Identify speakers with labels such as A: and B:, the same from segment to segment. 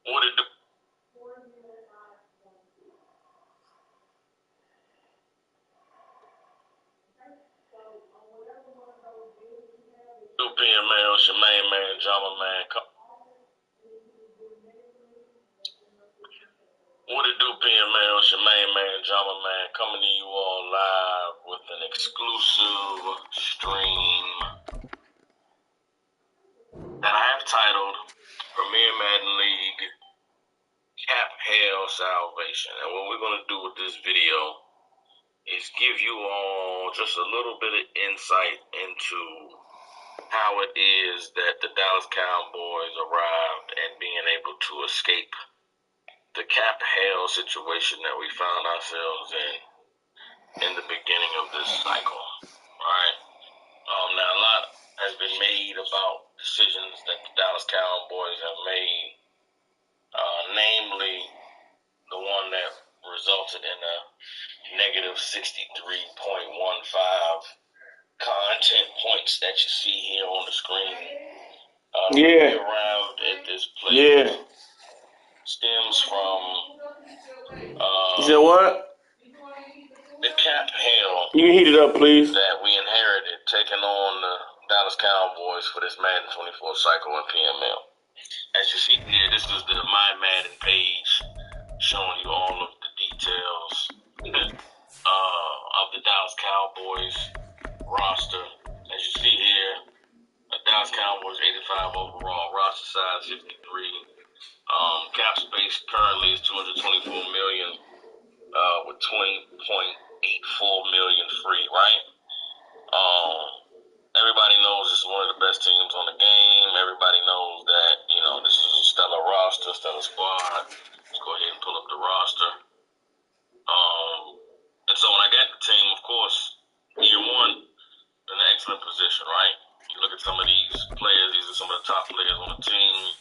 A: What it do? PML, it's your main man, Drama Man. What it do, PML? It's your main man, Drama Man, coming to you all live with an exclusive stream that I have titled Premier Madden League Cap Hell Salvation. And what we're going to do with this video is give you all just a little bit of insight into how it is that the Dallas Cowboys arrived at being able to escape the cap hell situation that we found ourselves in the beginning of this cycle, right? Now, a lot has been made about decisions that the Dallas Cowboys have made, namely the one that resulted in a negative 63.15 content points that you see here on the screen. We arrived at this place. Stems from
B: you said what?
A: The cap hell.
B: You can heat it up, please.
A: That we inherited, taking on the Dallas Cowboys for this Madden 24 cycle in PML. As you see here, this is the My Madden page showing you all of the details of the Dallas Cowboys roster. As you see here, the Dallas Cowboys 85 overall, roster size 53. Cap space currently is $224 million, with $20.84 million free, right? Everybody knows this is one of the best teams on the game. Everybody knows that, this is a stellar roster, stellar squad. Let's go ahead and pull up the roster. And so when I got the team, of course, year one, in an excellent position, right? You look at some of these players, these are some of the top players on the team.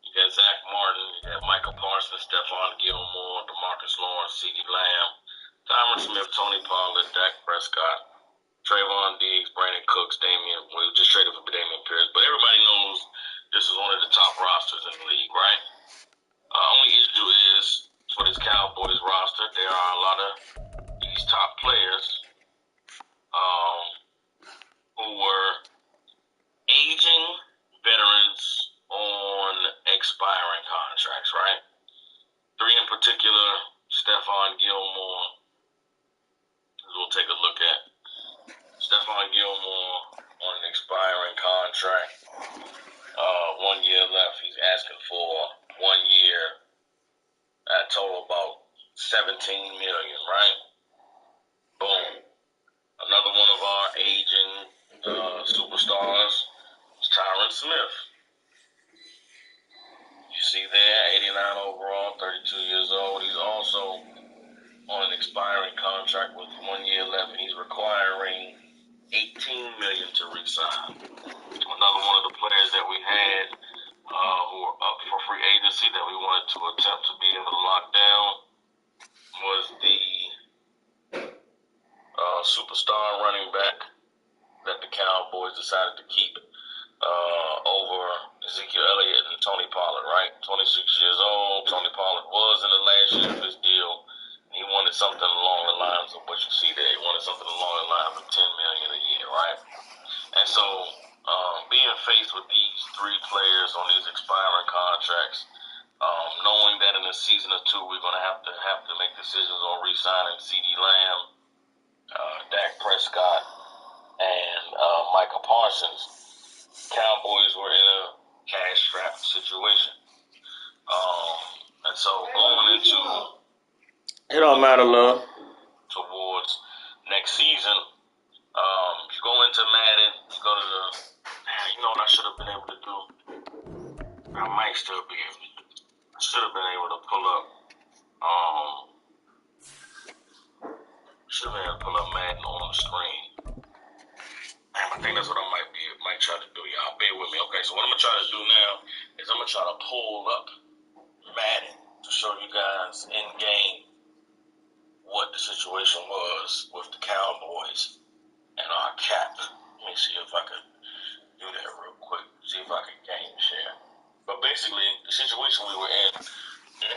A: You got Zach Martin, you got Michael Parsons, Stephon Gilmore, DeMarcus Lawrence, CeeDee Lamb, Tyron Smith, Tony Pollard, Dak Prescott, Trayvon Diggs, Brandon Cooks, Damian. We just traded for Damian Pierce, but everybody knows this is one of the top rosters in the league, right? Only issue is for this Cowboys roster, there are a lot of these top players who were aging veterans on expiring contracts, right? Three in particular, Stephon Gilmore, we'll take a look at. Stephon Gilmore on an expiring contract. 1 year left. He's asking for 1 year at total about $17 million, right? Boom. Another one of our aging superstars is Tyron Smith. You see there, 89 overall, 32 years old. He's also on an expiring contract with 1 year left, and he's requiring $18 million to re-sign. Another one of the players that we had who were up for free agency that we wanted to attempt to be able to lock down was the superstar running back that the Cowboys decided to keep over Ezekiel Elliott and Tony Pollard, right? 26 years old. Tony Pollard was in the last year of his deal. He wanted something along the lines of what you see there. He wanted something along the lines of $10 million a year, right? And so, being faced with these three players on these expiring contracts, knowing that in a season or two we're going to have to make decisions on re-signing CeeDee Lamb, Dak Prescott, and Michael Parsons, Cowboys were in a cash-strapped situation. And so going into...
B: It don't matter, love.
A: Towards next season, if you go into Madden, you go to the... Man, you know what I should have been able to do? I might still be able to do. I should have been able to pull up... should have been able to pull up Madden on the screen. I think that's what I might try to do. Y'all bear with me. Okay, so what I'm going to try to do now is I'm going to try to pull up Madden to show you guys in game what the situation was with the Cowboys and our cap. Let me see if I could do that real quick. See if I can game share. But basically, the situation we were in is we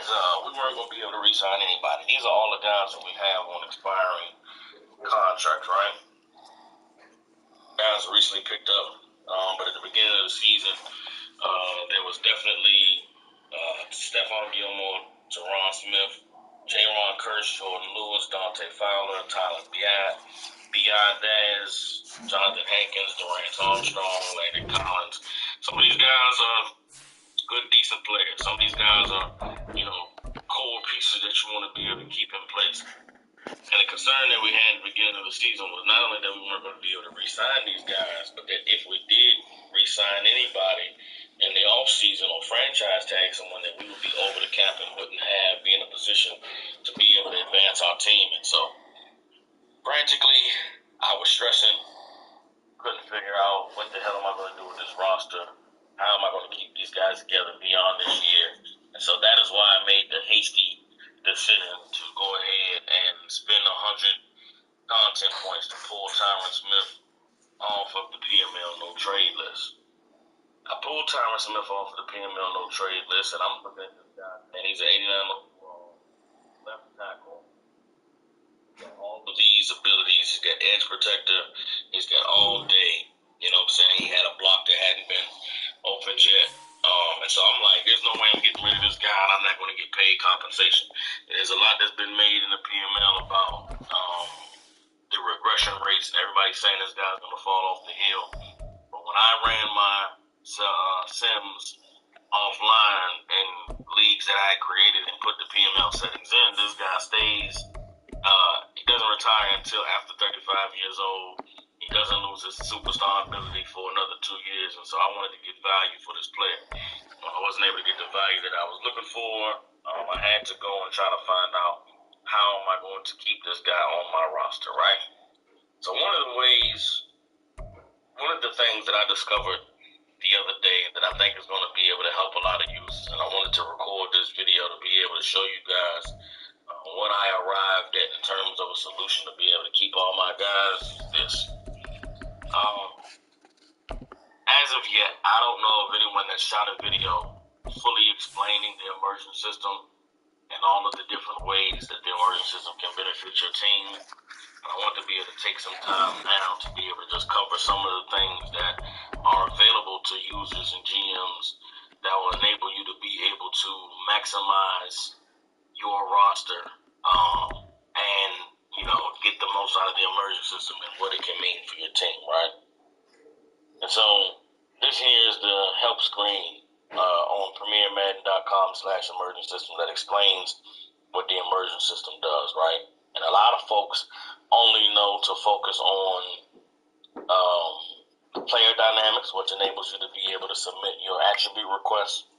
A: weren't going to be able to re-sign anybody. These are all the guys that we have on expiring contracts, right? Guys recently picked up, but at the beginning of the season, there was definitely Stephon Gilmore, Teron Smith, Jaron Kearse, Jordan Lewis, Dante Fowler, Tyler Daz, Jonathan Hankins, Durant Armstrong, Landon Collins. Some of these guys are good, decent players. Some of these guys are, core pieces that you want to be able to keep in place. And the concern that we had at the beginning of the season was not only that we weren't going to be able to re-sign these guys, but that if we did re-sign anybody in the off-season or franchise tag someone, that we would be over the cap and wouldn't be in a position to be able to advance our team. And so, frantically, I was stressing, couldn't figure out what the hell am I going to do with this roster? How am I going to keep these guys together beyond this year? And so that is why I made the hasty decision to go ahead and spend 100 content points to pull Tyron Smith off of the PML no trade list. I pulled Tyron Smith off of the PML no trade list, and I'm looking at this guy, and he's an 89 overall left tackle. All of these abilities. He's got edge protector. He's got all day. You know what I'm saying? He had a block that hadn't been opened yet. And so I'm like, there's no way I'm getting rid of this guy, and I'm not going to get paid compensation. There's a lot that's been made in the PML about the regression rates, and everybody's saying this guy's going to fall off the hill. But when I ran my Sims offline in leagues that I had created and put the PML settings in, this guy stays. He doesn't retire until after 35 years old. He doesn't lose his superstar ability for another 2 years, and so I wanted to get value for this player. I wasn't able to get the value that I was looking for. I had to go and try to find out how am I going to keep this guy on my roster, right? So one of the things that I discovered the other day that I think is going to be able to help a lot of users, and I wanted to record this video to be able to show you guys what I arrived at in terms of a solution to be able to keep all my guys is this. As of yet, I don't know of anyone that shot a video fully explaining the immersion system and all of the different ways that the immersion system can benefit your team. And I want to be able to take some time now to be able to just cover some of the things that are available to users and GMs that will enable you to be able to maximize your roster and, get the most out of the immersion system and what it can mean for your team, right? And so this here is the help screen on premiermadden.com/immersion system that explains what the immersion system does, right? And a lot of folks only know to focus on player dynamics, which enables you to be able to submit your attribute requests.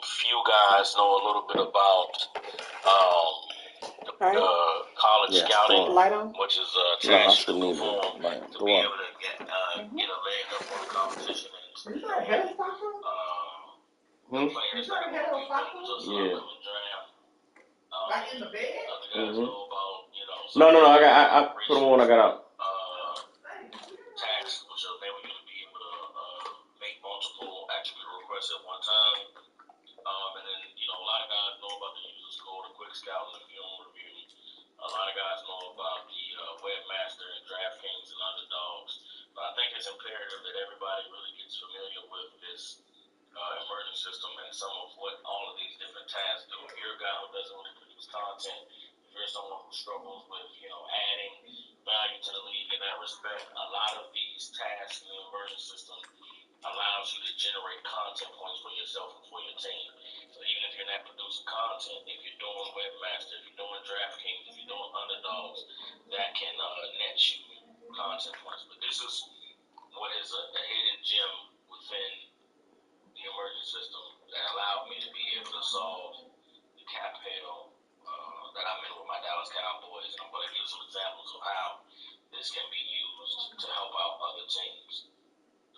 A: Few guys know a little bit about college scouting, which is attached to the form to be able to get a leg up on the competition and players that are going to be just in the draft. Other guys know about,
B: No. I put them on. I got out.
A: Tags, which enable you to be able to make multiple attribute requests at one time. And then, a lot of guys know about the user score, the quick scout, and the film review. A lot of guys know about the Webmaster and DraftKings and Underdogs. But I think it's imperative that everybody really gets familiar with this immersion system and some of what all of these different tasks do. If you're a guy who doesn't really produce content, if you're someone who struggles with, adding value to the league in that respect, a lot of these tasks in the immersion system allows you to generate content points for yourself and for your team. So even if you're not producing content, if you're doing Webmaster, if you're doing DraftKings, if you're doing Underdogs, that can net you content points. But this is what is a hidden gem within the immersion system that allowed me to be able to solve the cap hell that I'm in with my Dallas Cowboys. And I'm going to give some examples of how this can be used to help out other teams.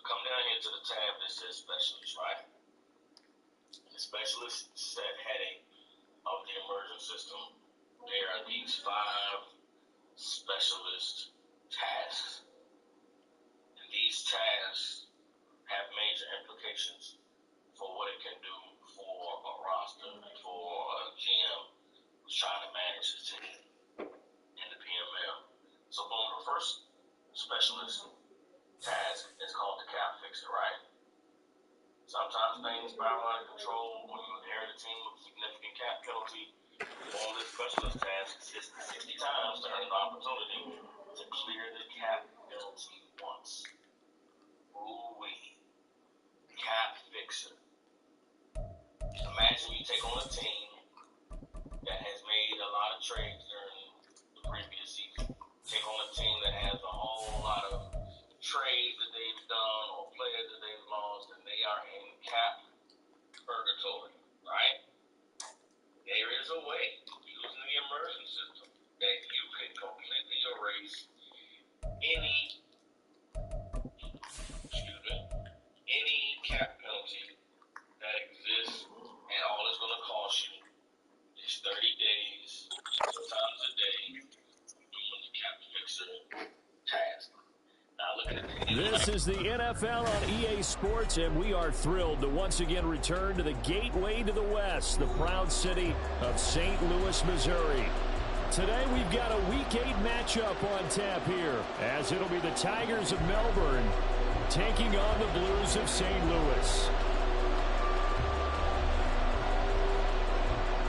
A: Come down here to the tab that says specialist, right? And the specialist set heading of the immersion system, there are these 5 specialist tasks. And these tasks have major implications for what it can do for a roster, for a GM who's trying to manage his team in the PML. So, boom, the first specialist task is called the cap fixer, right? Sometimes things spiral out of control when you inherit a team with significant cap penalty. On this specialist task, 60 times to earn the opportunity to clear the cap penalty once. Ooh-wee. Cap fixer. Imagine you take on a team that has made a lot of trades during the previous season. Take on a team that has a whole lot of trades that they've done or players that they've lost, and they are in cap purgatory, right? There is a way, using the immersion system, that you can completely erase any cap penalty that exists, and all it's going to cost you is 30 days, sometimes a day, doing the cap fixer task.
C: This is the NFL on EA Sports, and we are thrilled to once again return to the gateway to the West, the proud city of St. Louis, Missouri. Today we've got a Week 8 matchup on tap here, as it'll be the Tigers of Melbourne taking on the Blues of St. Louis.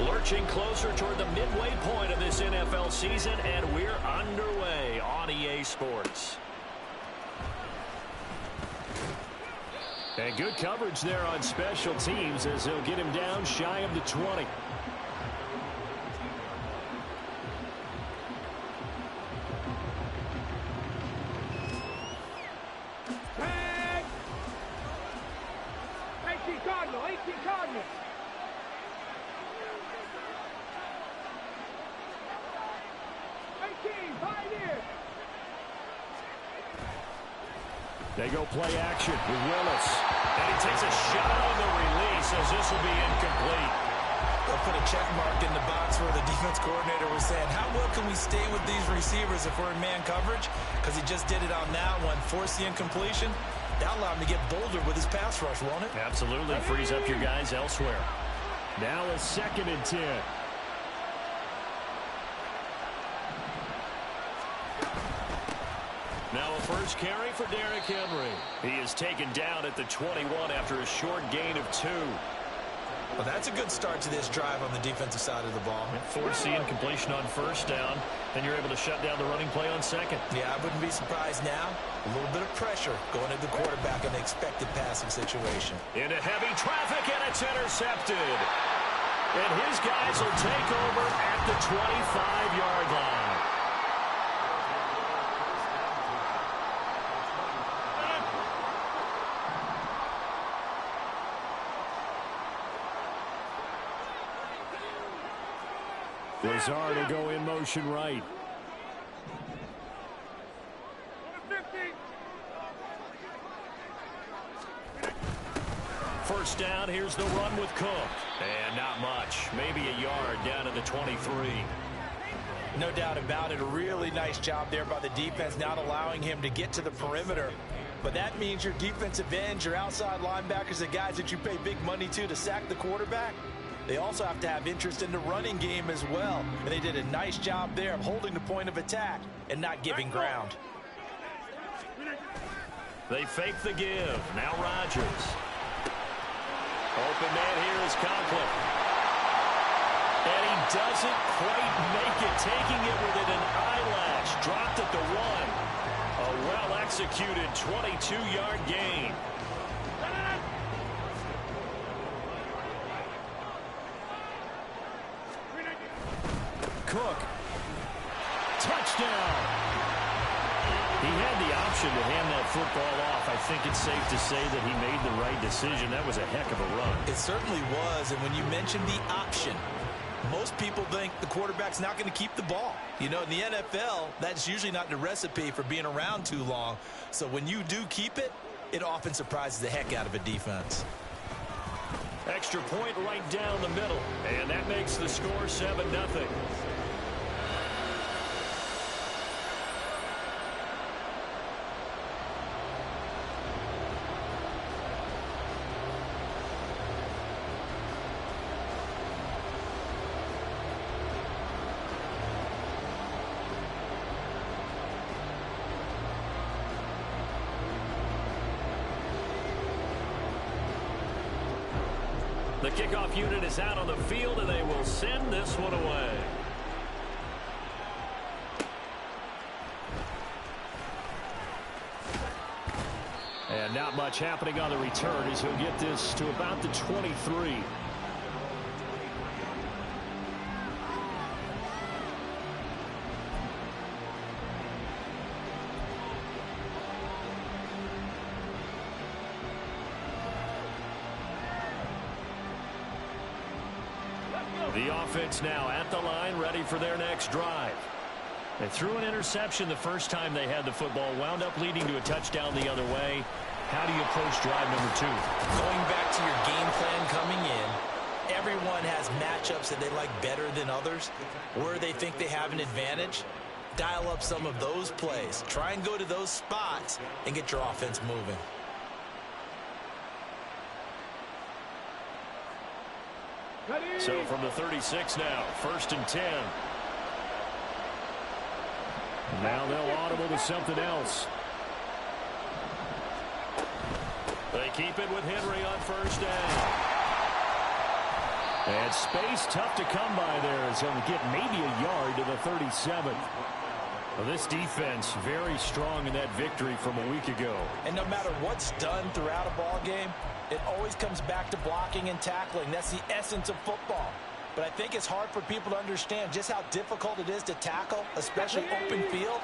C: Lurching closer toward the midway point of this NFL season, and we're underway on EA Sports. And good coverage there on special teams as they'll get him down shy of the 20.
D: Tag! 18 Cardinal, 18 Cardinal.
C: They go play action with Willis. And he takes a shot on the release as this will be incomplete.
E: They'll put a check mark in the box where the defense coordinator was saying, how well can we stay with these receivers if we're in man coverage? Because he just did it on that one, forced the incompletion. That'll allow him to get bolder with his pass rush, won't it?
C: Absolutely. Frees up your guys elsewhere. Now a 2nd and 10. Now a first carry for Derrick Henry. He is taken down at the 21 after a short gain of 2.
E: Well, that's a good start to this drive on the defensive side of the ball.
C: Force the incompletion on first down, then you're able to shut down the running play on second.
E: Yeah, I wouldn't be surprised now. A little bit of pressure going into the quarterback in the expected passing situation.
C: Into heavy traffic, and it's intercepted. And his guys will take over at the 25-yard line. Lazard will go in motion right. First down, here's the run with Cook. And not much, maybe a yard down to the 23.
E: No doubt about it, a really nice job there by the defense, not allowing him to get to the perimeter. But that means your defensive ends, your outside linebackers, the guys that you pay big money to sack the quarterback, they also have to have interest in the running game as well. And they did a nice job there of holding the point of attack and not giving ground.
C: They fake the give. Now Rodgers. Open man here is Conklin. And he doesn't quite make it, taking it within an eyelash. Dropped at the 1. A well-executed 22-yard gain. Cook. Touchdown. He had the option to hand that football off. I think it's safe to say that he made the right decision. That was a heck of a run.
E: It certainly was, and when you mentioned the option, most people think the quarterback's not going to keep the ball. You know, in the NFL, that's usually not the recipe for being around too long. So when you do keep it, it often surprises the heck out of a defense.
C: Extra point right down the middle. And that makes the score 7-0. The kickoff unit is out on the field, and they will send this one away. And not much happening on the return as he'll get this to about the 23. The offense now at the line, ready for their next drive. They threw an interception the first time they had the football, wound up leading to a touchdown the other way. How do you approach drive number 2?
E: Going back to your game plan coming in, everyone has matchups that they like better than others. Where they think they have an advantage, dial up some of those plays. Try and go to those spots and get your offense moving.
C: So from the 36 now, 1st and 10. Now they'll audible to something else. They keep it with Henry on 1st down. And space tough to come by there as he'll get maybe a yard to the 37. Well, this defense very strong in that victory from a week ago.
E: And no matter what's done throughout a ball game, it always comes back to blocking and tackling. That's the essence of football. But I think it's hard for people to understand just how difficult it is to tackle, especially open field.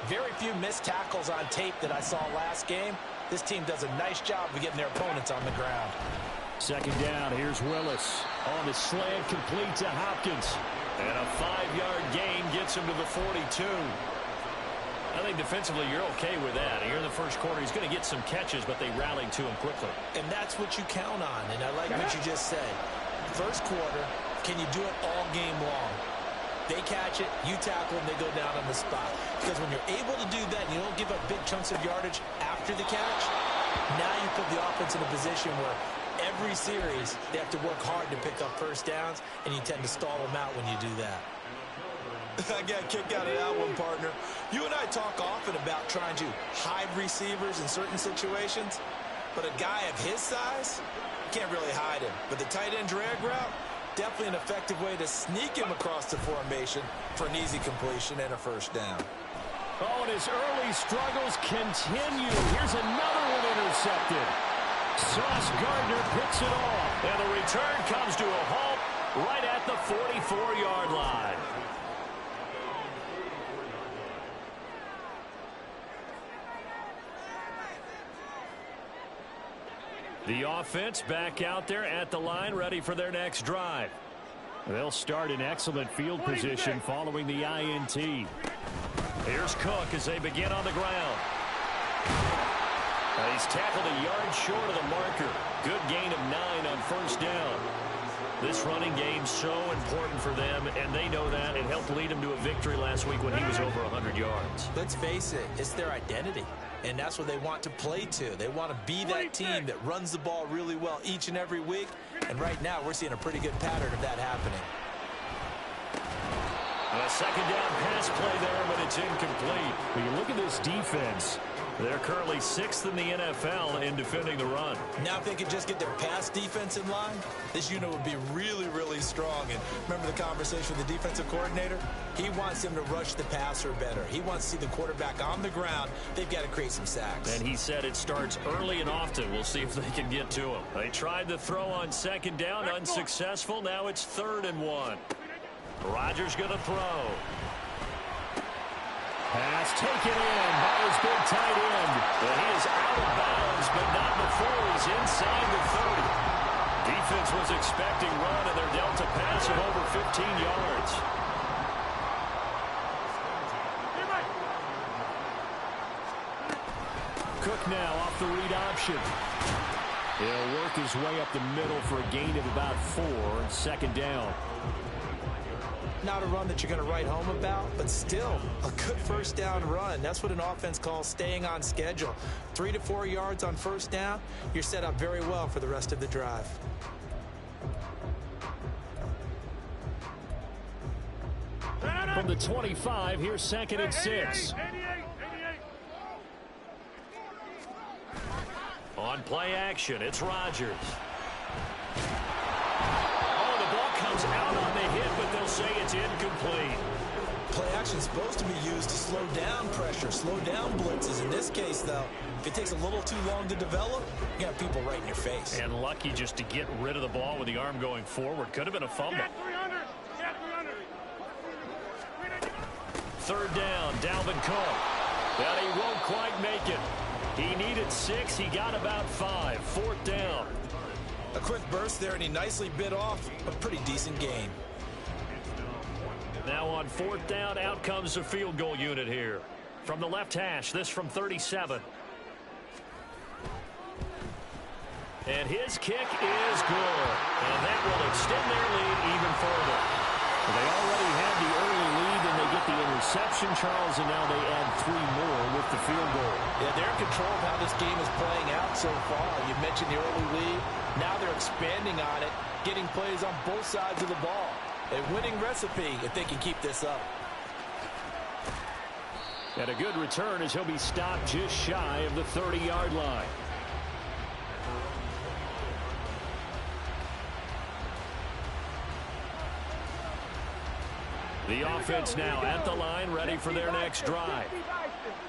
E: Very few missed tackles on tape that I saw last game. This team does a nice job of getting their opponents on the ground.
C: 2nd down, here's Willis. On the slant, complete to Hopkins. And a 5-yard gain gets him to the 42. I think defensively you're okay with that. Here in the first quarter, he's going to get some catches, but they rallied to him quickly.
E: And that's what you count on, and I like what you just said. First quarter, can you do it all game long? They catch it, you tackle them, they go down on the spot. Because when you're able to do that and you don't give up big chunks of yardage after the catch, now you put the offense in a position where every series they have to work hard to pick up 1st downs, and you tend to stall them out when you do that. I got a kick out of that one, partner. You and I talk often about trying to hide receivers in certain situations, but a guy of his size, can't really hide him. But the tight end drag route, definitely an effective way to sneak him across the formation for an easy completion and a 1st down.
C: Oh, and his early struggles continue. Here's another one intercepted. Sauce Gardner picks it off, and the return comes to a halt right at the 44-yard line. The offense back out there at the line, ready for their next drive. They'll start in excellent field position following the INT. Here's Cook as they begin on the ground. He's tackled a yard short of the marker. Good gain of 9 on 1st down. This running game so important for them, and they know that. It helped lead them to a victory last week when he was over 100 yards.
E: Let's face it, it's their identity, and that's what they want to play to. They want to be that team that runs the ball really well each and every week, and right now we're seeing a pretty good pattern of that happening.
C: A 2nd down pass play there, but it's incomplete. When you look at this defense, they're currently 6th in the NFL in defending the run.
E: Now if they could just get their pass defense in line, this unit would be really, really strong. And remember the conversation with the defensive coordinator? He wants them to rush the passer better. He wants to see the quarterback on the ground. They've got to create some sacks.
C: And he said it starts early and often. We'll see if they can get to him. They tried the throw on 2nd down, unsuccessful. Now it's 3rd and 1. Rodgers going to throw. Pass taken in by his big tight end. And he is out of bounds, but not before he's inside the 30. Defense was expecting run, and they're dealt a pass of over 15 yards. Cook now off the read option. He'll work his way up the middle for a gain of about 4 on second down.
E: Not a run that you're going to write home about, but still a good first down run. That's what an offense calls staying on schedule. 3 to 4 yards on first down, you're set up very well for the rest of the drive.
C: From the 25, here's 2nd and 6. On play action, it's Rodgers. Oh, the ball comes out on the hit, but they'll say it's incomplete.
E: Play action is supposed to be used to slow down pressure, slow down blitzes. In this case, though, if it takes a little too long to develop, you got people right in your face.
C: And lucky just to get rid of the ball with the arm going forward. Could have been a fumble. Third down, Dalvin Cook. But he won't quite make it. He needed 6. He got about 5. 4th down.
E: A quick burst there, and he nicely bit off a pretty decent gain.
C: Now on 4th down, out comes the field goal unit here. From the left hash, this from 37. And his kick is good. And that will extend their lead even further. They already had the early lead, and they get the interception, Charles, and now they add 3 more with the field goal.
E: Yeah, they're in control of how this game is playing out so far. You mentioned the early lead. Now they're expanding on it, getting plays on both sides of the ball. A winning recipe if they can keep this up.
C: And a good return as he'll be stopped just shy of the 30-yard line. The offense now at the line, ready for their next drive.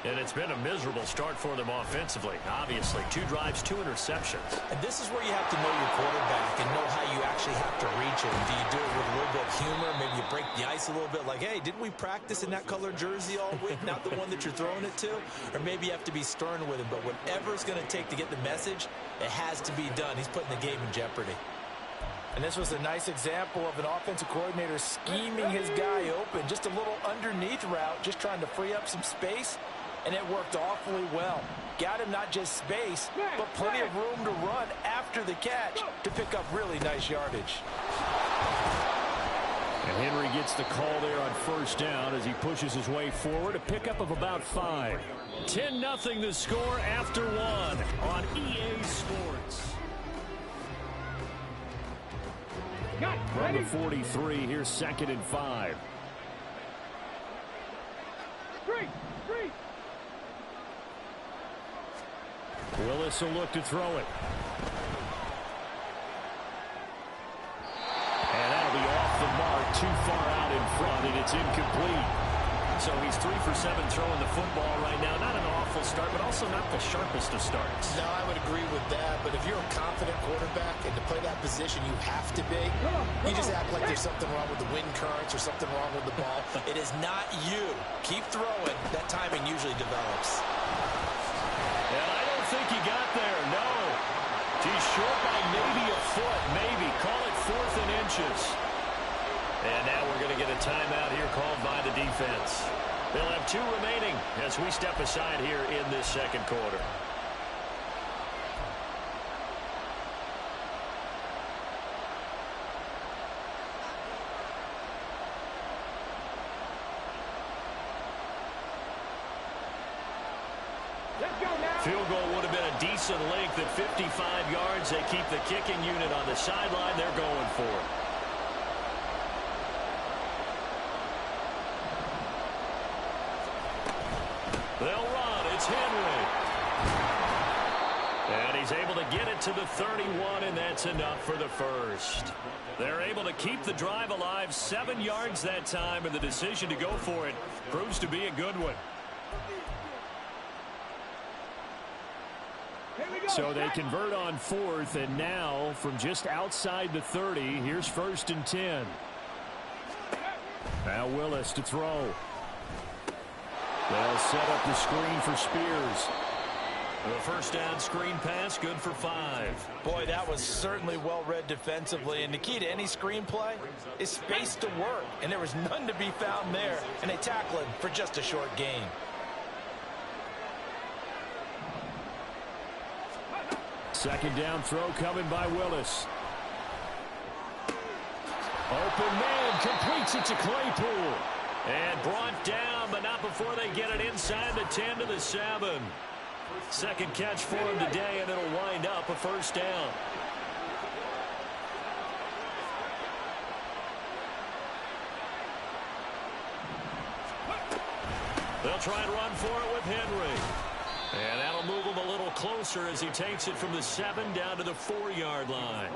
C: And it's been a miserable start for them offensively. Obviously, 2 drives, 2 interceptions.
E: And this is where you have to know your quarterback and know how you actually have to reach him. Do you do it with a little bit of humor? Maybe you break the ice a little bit like, hey, didn't we practice in that color jersey all week? Not the one that you're throwing it to? Or maybe you have to be stern with him. But whatever it's going to take to get the message, it has to be done. He's putting the game in jeopardy. And this was a nice example of an offensive coordinator scheming his guy open. Just a little underneath route, just trying to free up some space. And it worked awfully well. Got him not just space, but plenty of room to run after the catch to pick up really nice yardage.
C: And Henry gets the call there on first down as he pushes his way forward. A pickup of about 5. 10-0 the score after 1 on EA Sports. From the 43, here's 2nd and 5. Willis will look to throw it. And that'll be off the mark, too far out in front, and it's incomplete. So he's 3 for 7 throwing the football right now. Not an awful start, but also not the sharpest of starts.
F: No, I would agree with that. But if you're a confident quarterback and to play that position, you have to be. You just act like there's something wrong with the wind currents or something wrong with the ball.
E: It is not you. Keep throwing. That timing usually develops.
C: And I don't think he got there, no. He's short by maybe a foot, maybe. Call it 4th and inches. And now we're going to get a timeout here called by the defense. They'll have 2 remaining as we step aside here in this second quarter. Field goal would have been a decent length at 55 yards. They keep the kicking unit on the sideline. They're going for it. They'll run. It's Henry. And he's able to get it to the 31, and that's enough for the first. They're able to keep the drive alive. 7 yards that time, and the decision to go for it proves to be a good one. So they convert on 4th, and now from just outside the 30, here's 1st and 10. Now Willis to throw. They'll set up the screen for Spears. The first down screen pass, good for 5.
E: Boy, that was certainly well read defensively. And the key to any screen play is space to work. And there was none to be found there. And they tackle him for just a short gain.
C: Second down throw coming by Willis. Open man, completes it to Claypool. And brought down, but not before they get it inside the 10 to the 7. Second catch for him today, and it'll wind up a first down. They'll try and run for it with Henry. And that'll move him a little closer as he takes it from the 7 down to the 4-yard line.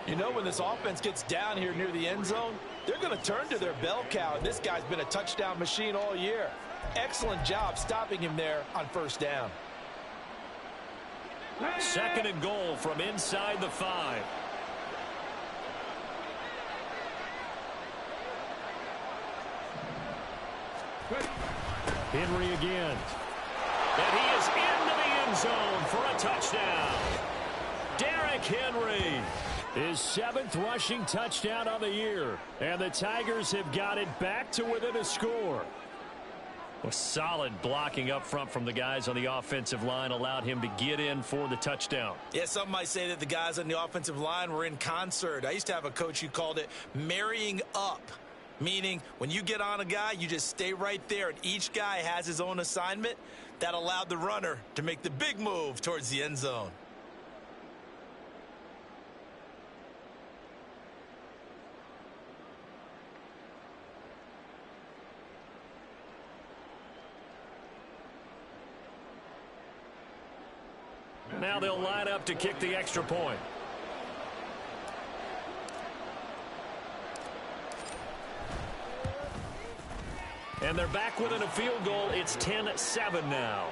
E: You know, when this offense gets down here near the end zone, they're going to turn to their bell cow, and this guy's been a touchdown machine all year. Excellent job stopping him there on first down.
C: Second and goal from inside the 5. Henry again. And he is into the end zone for a touchdown. Derrick Henry. His 7th rushing touchdown on the year. And the Tigers have got it back to within a score. A solid blocking up front from the guys on the offensive line allowed him to get in for the touchdown.
E: Yeah, some might say that the guys on the offensive line were in concert. I used to have a coach who called it marrying up, meaning when you get on a guy, you just stay right there, and each guy has his own assignment. That allowed the runner to make the big move towards the end zone.
C: Now they'll line up to kick the extra point. And they're back within a field goal. It's 10-7 now.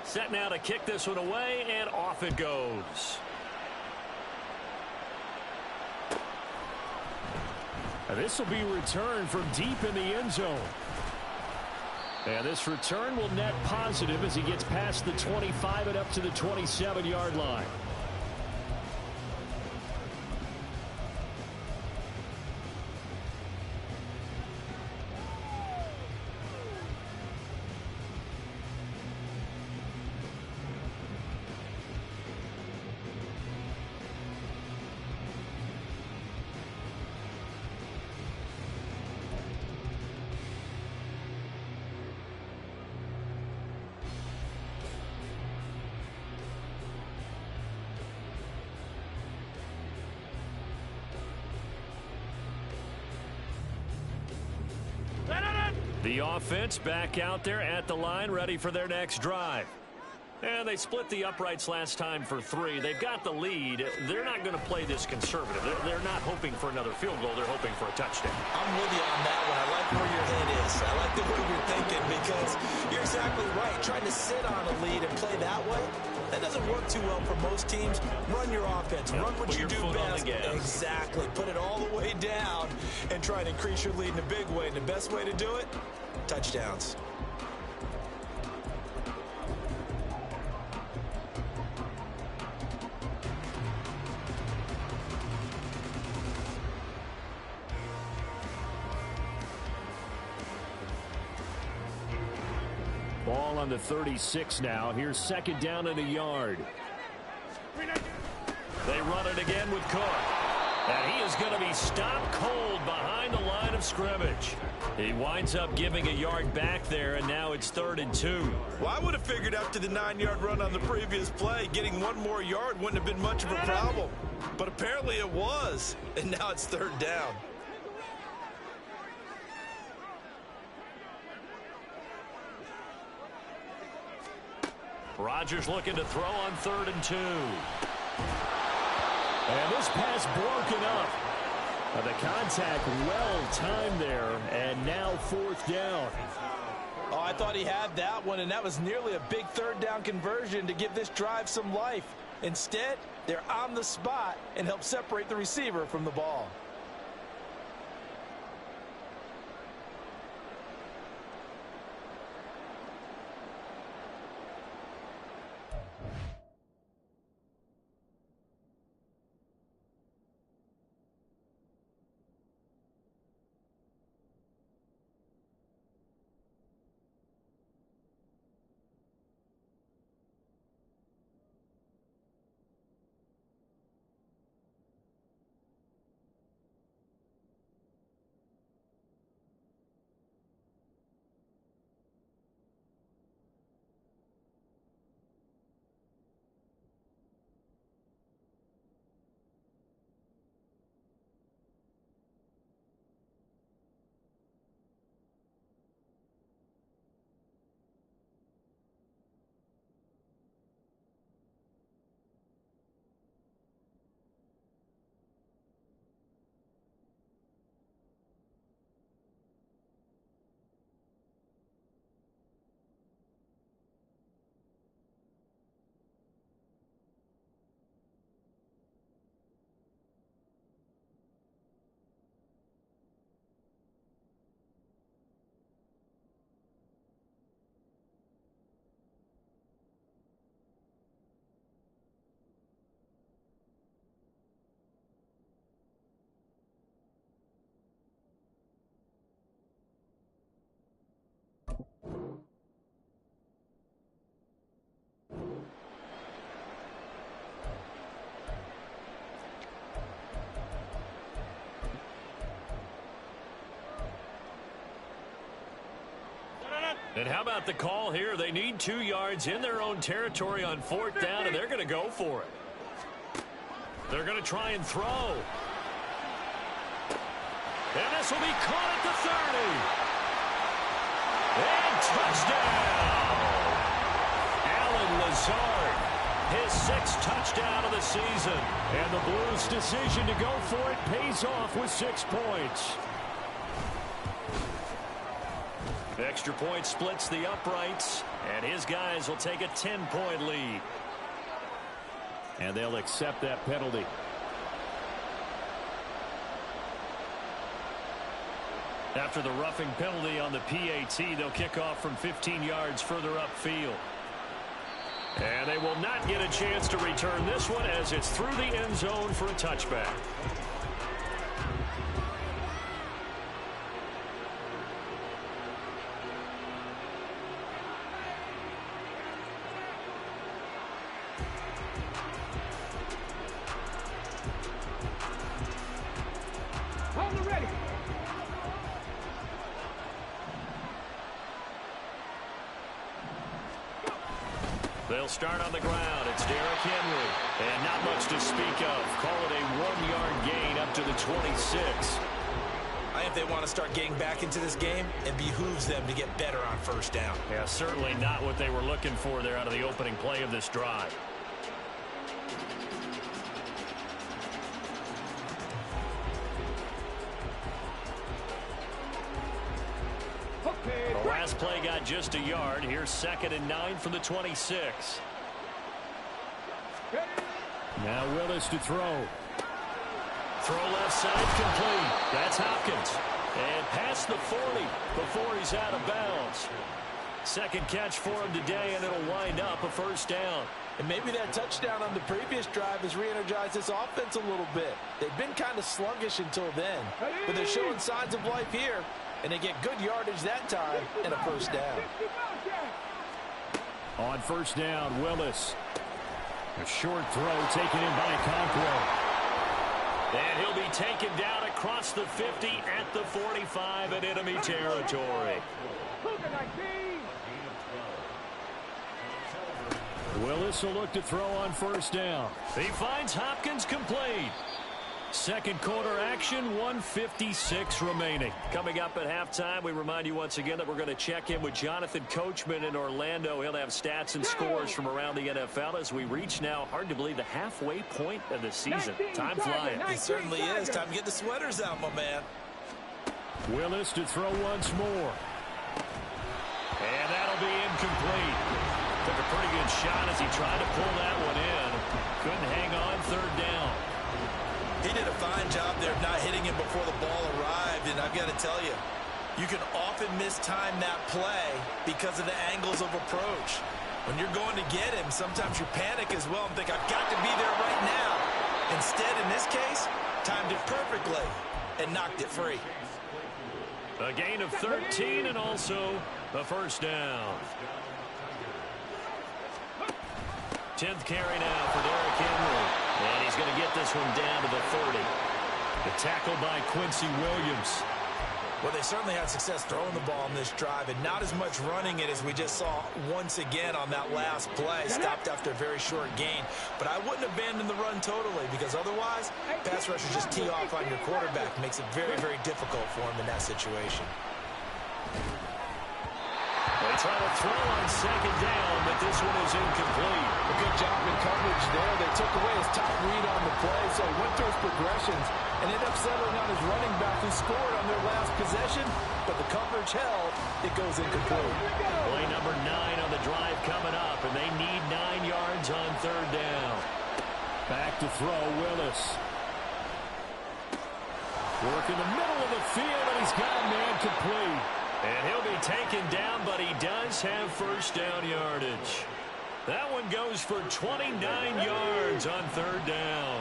C: Set now to kick this one away, and off it goes. And this will be returned from deep in the end zone. And this return will net positive as he gets past the 25 and up to the 27-yard line. The offense back out there at the line, ready for their next drive. And they split the uprights last time for 3. They've got the lead. They're not going to play this conservative. They're not hoping for another field goal. They're hoping for a touchdown.
E: I'm with you on that one. I like where your head is. I like the way you're thinking because you're exactly right. Trying to sit on a lead and play that way, that doesn't work too well for most teams. Run your offense. Run what you do best. Exactly. Put it all the way down and try and increase your lead in a big way. And the best way to do it, touchdowns.
C: Ball on the 36 now. Here's second down and a yard. They run it again with Cook. And he is going to be stopped cold behind the line of scrimmage. He winds up giving a yard back there, and now it's 3rd and 2.
E: Well, I would have figured after the 9-yard run on the previous play, getting one more yard wouldn't have been much of a problem. But apparently it was, and now it's 3rd down.
C: Rodgers looking to throw on 3rd and 2. And this pass broken up. The contact well timed there, and now 4th down.
E: Oh, I thought he had that one, and that was nearly a big 3rd down conversion to give this drive some life. Instead, they're on the spot and help separate the receiver from the ball.
C: And how about the call here? They need 2 yards in their own territory on 4th down, and they're going to go for it. They're going to try and throw. And this will be caught at the 30. And touchdown! Allen Lazard, his 6th touchdown of the season. And the Blues' decision to go for it pays off with 6 points. Extra point splits the uprights, and his guys will take a 10-point lead. And they'll accept that penalty. After the roughing penalty on the PAT, they'll kick off from 15 yards further upfield. And they will not get a chance to return this one as it's through the end zone for a touchback. They'll start on the ground. It's Derrick Henry. And not much to speak of. Call it a 1-yard gain up to the 26.
E: I think they want to start getting back into this game, and behooves them to get better on 1st down.
C: Yeah, certainly not what they were looking for there out of the opening play of this drive. The last play got just a yard. Here's 2nd and 9 from the 26. Now Willis to throw. Throw left side complete. That's Hopkins. And past the 40 before he's out of bounds. 2nd catch for him today, and it'll wind up a 1st down.
E: And maybe that touchdown on the previous drive has re-energized this offense a little bit. They've been kind of sluggish until then, but they're showing signs of life here. And they get good yardage that time and a 1st down.
C: On 1st down, Willis. A short throw taken in by Conquo. And he'll be taken down across the 50 at the 45 in enemy territory. Willis will look to throw on 1st down. He finds Hopkins complete. 2nd quarter action, 1:56 remaining. Coming up at halftime, we remind you once again that we're going to check in with Jonathan Coachman in Orlando. He'll have stats and scores from around the NFL as we reach now, hard to believe, the halfway point of the season. Time flying.
E: It certainly is. Time to get the sweaters out, my man.
C: Willis to throw once more. And that'll be incomplete. Took a pretty good shot as he tried to pull that one in. Couldn't hang on. 3rd down.
E: He did a fine job there of not hitting him before the ball arrived, and I've got to tell you, you can often mistime that play because of the angles of approach. When you're going to get him, sometimes you panic as well and think, I've got to be there right now. Instead, in this case, timed it perfectly and knocked it free.
C: A gain of 13 and also a 1st down. 10th carry now for Derrick Henry. And he's going to get this one down to the 30. The tackle by Quincy Williams.
E: Well, they certainly had success throwing the ball in this drive, and not as much running it as we just saw once again on that last play. Stopped after a very short gain. But I wouldn't abandon the run totally, because otherwise, pass rushers just tee off on your quarterback. Makes it very, very difficult for him in that situation.
C: They try to throw on 2nd down, but this one is incomplete.
G: A good job in coverage there. They took away his top read on the play, so he went through his progressions and ended up settling on his running back who scored on their last possession, but the coverage held. It goes incomplete.
C: Play number 9 on the drive coming up, and they need 9 yards on 3rd down. Back to throw, Willis. Work in the middle of the field, and he's got a man complete. And he'll be taken down, but he does have 1st down yardage. That one goes for 29 yards on 3rd down.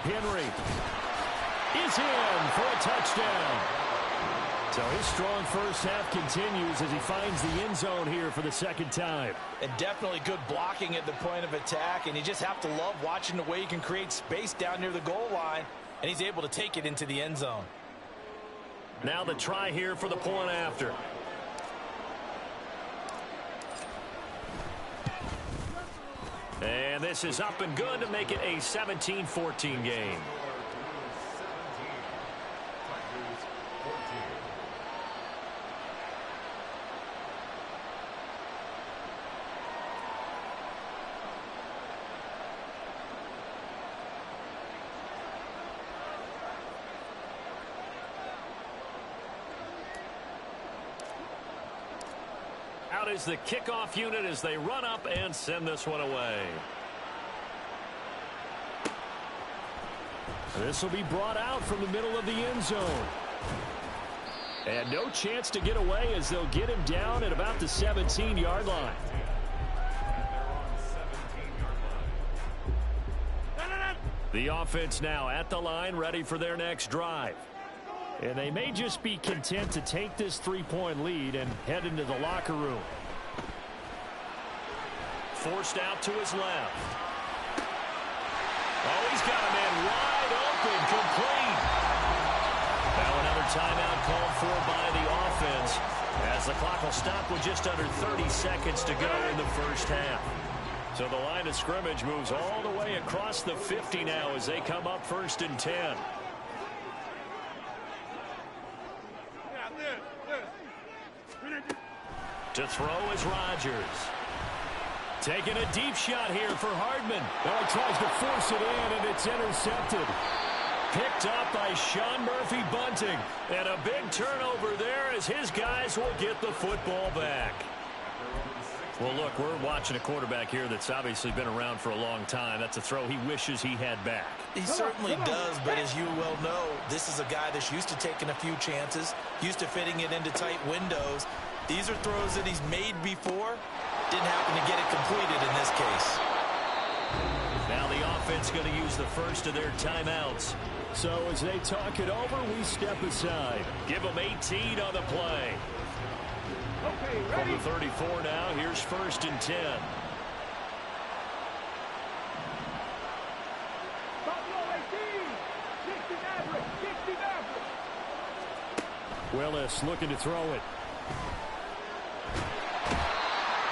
C: Henry is in for a touchdown. So his strong 1st half continues as he finds the end zone here for the 2nd time.
E: And definitely good blocking at the point of attack, and you just have to love watching the way he can create space down near the goal line, and he's able to take it into the end zone.
C: Now the try here for the point after. And this is up and good to make it a 17-14 game. Out is the kickoff unit as they run up and send this one away. This will be brought out from the middle of the end zone. And no chance to get away as they'll get him down at about the 17-yard line. The offense now at the line, ready for their next drive. And they may just be content to take this 3-point lead and head into the locker room. Forced out to his left. Oh, he's got a man wide open, complete. Now another timeout called for by the offense as the clock will stop with just under 30 seconds to go in the first half. So the line of scrimmage moves all the way across the 50 now as they come up 1st and 10. To throw is Rodgers. Taking a deep shot here for Hardman.
G: Well, he tries to force it in, and it's intercepted.
C: Picked up by Sean Murphy-Bunting. And a big turnover there as his guys will get the football back. Well, look, we're watching a quarterback here that's obviously been around for a long time. That's a throw he wishes he had back.
E: He certainly does, but as you well know, this is a guy that's used to taking a few chances, used to fitting it into tight windows. These are throws that he's made before. Didn't happen to get it completed in this case.
C: Now the offense going to use the first of their timeouts.
G: So as they talk it over, we step aside.
C: Give them 18 on the play.
D: Okay,
C: From
D: ready?
C: the 34 now, here's 1st and 10.
D: Buffalo 18. 60 Maverick. 60 Maverick.
G: Willis looking to throw it.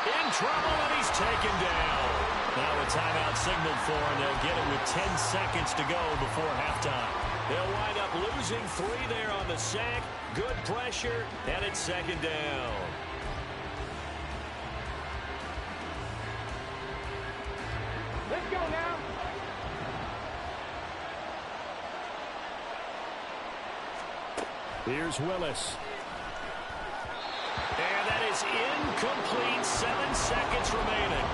C: In trouble, and he's taken down. Now a timeout signaled for, and they'll get it with 10 seconds to go before halftime. They'll wind up losing 3 there on the sack. Good pressure, and it's 2nd down.
D: Let's go now.
G: Here's Willis.
C: And that is incomplete. 7 seconds remaining.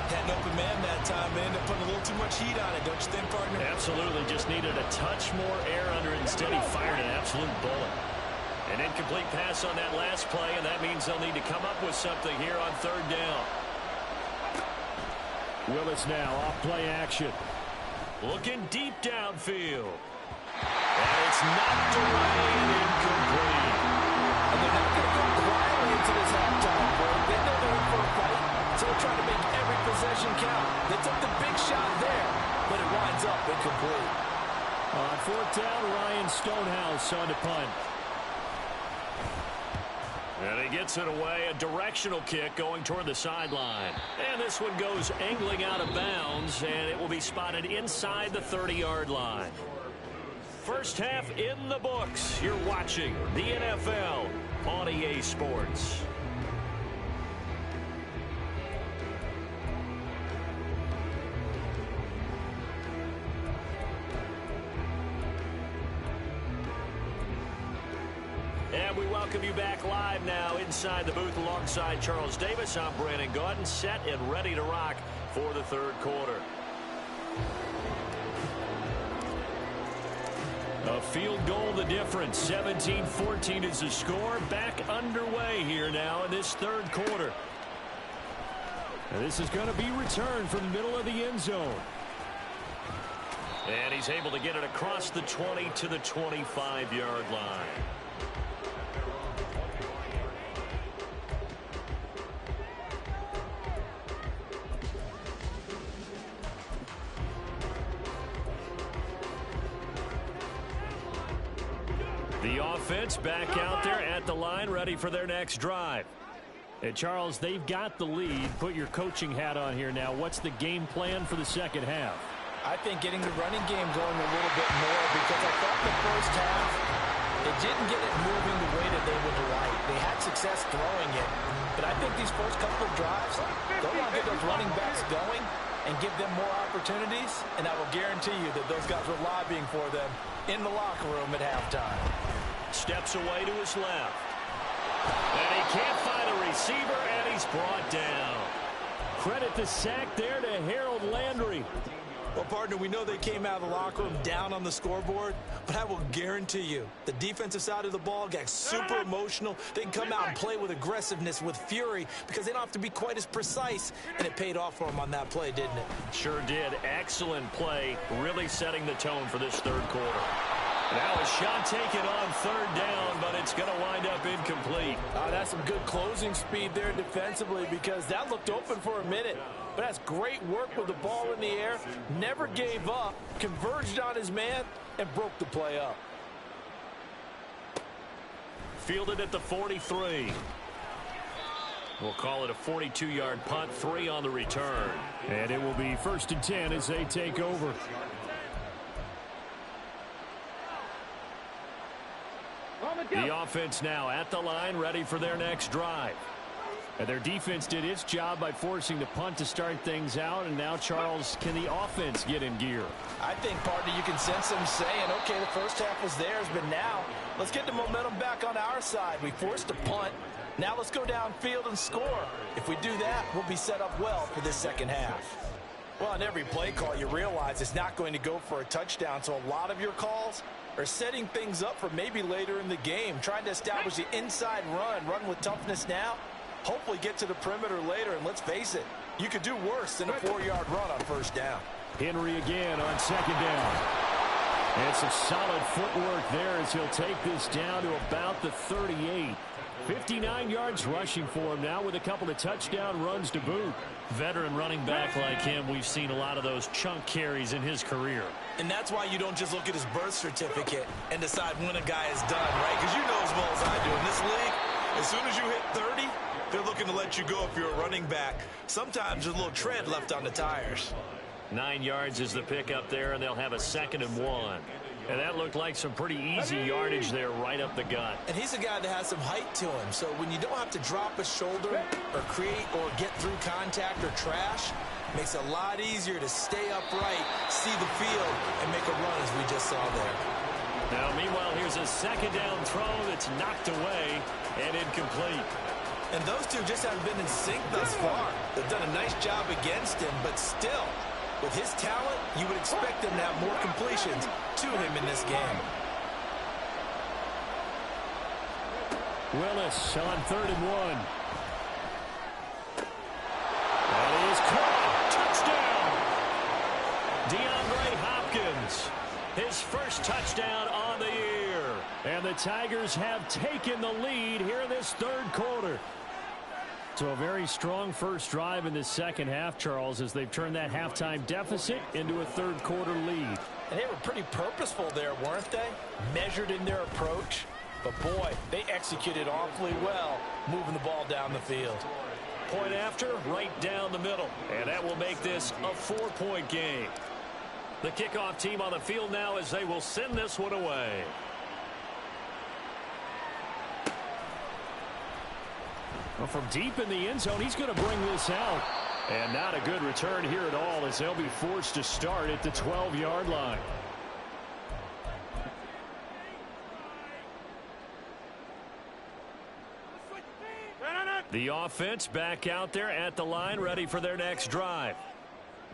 E: Had an open man that time, and ended up putting a little too much heat on it, don't you think, partner?
C: Absolutely. Just needed a touch more air under it. Instead, he fired an absolute bullet. An incomplete pass on that last play, and that means they'll need to come up with something here on 3rd down.
G: Willis now off play action.
C: Looking deep downfield. And it's knocked away and incomplete.
F: And they're not going to go quietly into this halftime break. They know they're in for a fight, so they're trying to make every possession count. They took the big shot there, but it winds up incomplete.
G: On 4th down, Ryan Stonehouse on to punt.
C: And he gets it away. A directional kick going toward the sideline. And this one goes angling out of bounds, and it will be spotted inside the 30-yard line. First half in the books. You're watching the NFL on EA Sports. And we welcome you back live now inside the booth alongside Charles Davis. I'm Brandon Gaudin, set and ready to rock for the 3rd quarter. A field goal the difference. 17-14 is the score. Back underway here now in this 3rd quarter.
G: And this is going to be returned from the middle of the end zone.
C: And he's able to get it across the 20 to the 25-yard line. The offense back out there at the line, ready for their next drive. And Charles, they've got the lead. Put your coaching hat on here now. What's the game plan for the second half?
E: I think getting the running game going a little bit more, because I thought the first half, they didn't get it moving the way that they would like. They had success throwing it, but I think these first couple of drives, they want to get those running backs going and give them more opportunities, and I will guarantee you that those guys were lobbying for them in the locker room at halftime.
C: Steps away to his left. And he can't find a receiver, and he's brought down. Credit the sack there to Harold Landry.
E: Well, partner, we know they came out of the locker room down on the scoreboard, but I will guarantee you the defensive side of the ball got super emotional. They can come out and play with aggressiveness, with fury, because they don't have to be quite as precise, and it paid off for them on that play, didn't it?
C: Sure did. Excellent play, really setting the tone for this third quarter. Now a shot taken on third down, but it's going to wind up incomplete.
E: That's some good closing speed there defensively, because that looked open for a minute. But that's great work with the ball in the air. Never gave up, converged on his man, and broke the play up.
C: Fielded at the 43. We'll call it a 42-yard punt, 3 on the return. And it will be 1st and 10 as they take over. The offense now at the line, ready for their next drive. And their defense did its job by forcing the punt to start things out. And now, Charles, can the offense get in gear?
E: I think, partner, you can sense them saying, okay, the first half was theirs, but now let's get the momentum back on our side. We forced a punt. Now let's go downfield and score. If we do that, we'll be set up well for this second half. Well, on every play call, you realize it's not going to go for a touchdown. So a lot of your calls are setting things up for maybe later in the game, trying to establish the inside run with toughness now. Hopefully get to the perimeter later, and let's face it, you could do worse than a 4-yard run on first down.
C: Henry again on second down. And some solid footwork there as he'll take this down to about the 38. 59 yards rushing for him now with a couple of touchdown runs to boot. Veteran running back like him, we've seen a lot of those chunk carries in his career.
E: And that's why you don't just look at his birth certificate and decide when a guy is done, right? Because you know as well as I do, in this league, as soon as you hit 30, they're looking to let you go if you're a running back. Sometimes there's a little tread left on the tires.
C: 9 yards is the pickup there, and they'll have a 2nd and 1. And that looked like some pretty easy yardage there right up the gut.
E: And he's a guy that has some height to him. So when you don't have to drop a shoulder or create or get through contact or trash, makes it a lot easier to stay upright, see the field, and make a run as we just saw there.
C: Now, meanwhile, here's a 2nd down throw that's knocked away and incomplete.
E: And those two just haven't been in sync thus far. They've done a nice job against him, but still, with his talent, you would expect him to have more completions to him in this game.
C: Willis on 3rd and 1. That is caught. Touchdown. DeAndre Hopkins. His first touchdown on the year. And the Tigers have taken the lead here in this third quarter. So a very strong first drive in the second half, Charles, as they've turned that halftime deficit into a third quarter lead.
E: And they were pretty purposeful there, weren't they? Measured in their approach. But boy, they executed awfully well, moving the ball down the field.
C: Point after, right down the middle. And that will make this a 4-point game. The kickoff team on the field now as they will send this one away. Well, from deep in the end zone, he's going to bring this out. And not a good return here at all as they'll be forced to start at the 12-yard line. The offense back out there at the line, ready for their next drive.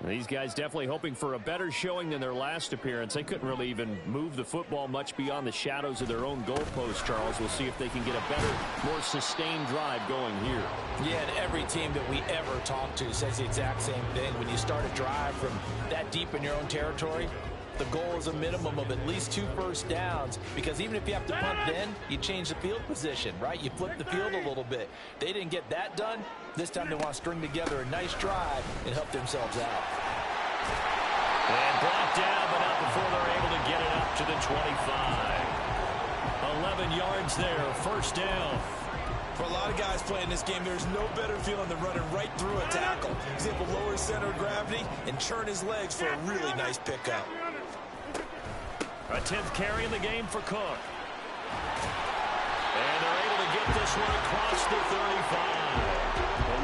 C: These guys definitely hoping for a better showing than their last appearance. They couldn't really even move the football much beyond the shadows of their own goalpost, Charles. We'll see if they can get a better, more sustained drive going here.
E: Yeah, and every team that we ever talk to says the exact same thing. When you start a drive from that deep in your own territory, the goal is a minimum of at least 2 first downs, because even if you have to punt then, you change the field position, right? You flip the field a little bit. They didn't get that done. This time they want to string together a nice drive and help themselves out.
C: And blocked down, but not before they're able to get it up to the 25. A 11 yards there, first down.
E: For a lot of guys playing this game, there's no better feeling than running right through a tackle. He's able to lower his center of gravity and churn his legs for a really nice pickup.
C: A 10th carry in the game for Cook. And they're able to get this one across the 35.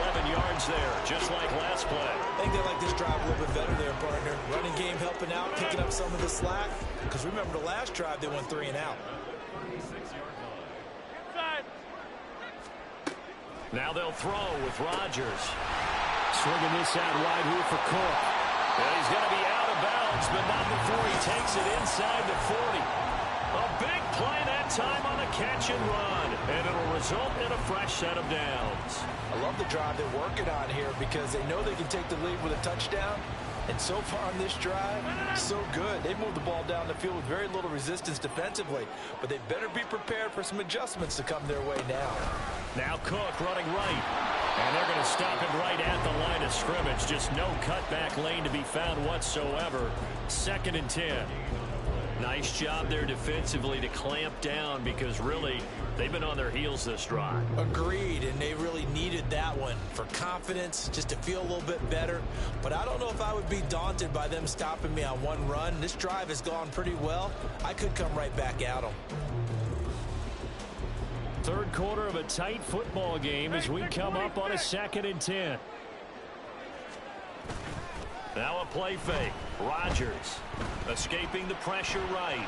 C: 11 yards there, just like last play.
E: I think they like this drive a little bit better there, partner. Running game helping out, picking up some of the slack. Because remember, the last drive, they went 3 and out.
C: Now they'll throw with Rodgers. Swinging this out wide here for Cook. And he's going to be out of bounds, but not before he takes it inside the 40. A big play that time on the catch and run. And it'll result in a fresh set of downs.
E: I love the drive they're working on here because they know they can take the lead with a touchdown. And so far on this drive, so good. They've moved the ball down the field with very little resistance defensively. But they better be prepared for some adjustments to come their way now.
C: Now Cook running right. And they're going to stop him right at the line of scrimmage. Just no cutback lane to be found whatsoever. 2nd and 10. Nice job there defensively to clamp down because really they've been on their heels this drive.
E: Agreed, and they really needed that one for confidence, just to feel a little bit better. But I don't know if I would be daunted by them stopping me on one run. This drive has gone pretty well. I could come right back at them.
C: Third quarter of a tight football game as we come up on a 2nd and 10. Now a play fake. Rodgers escaping the pressure right.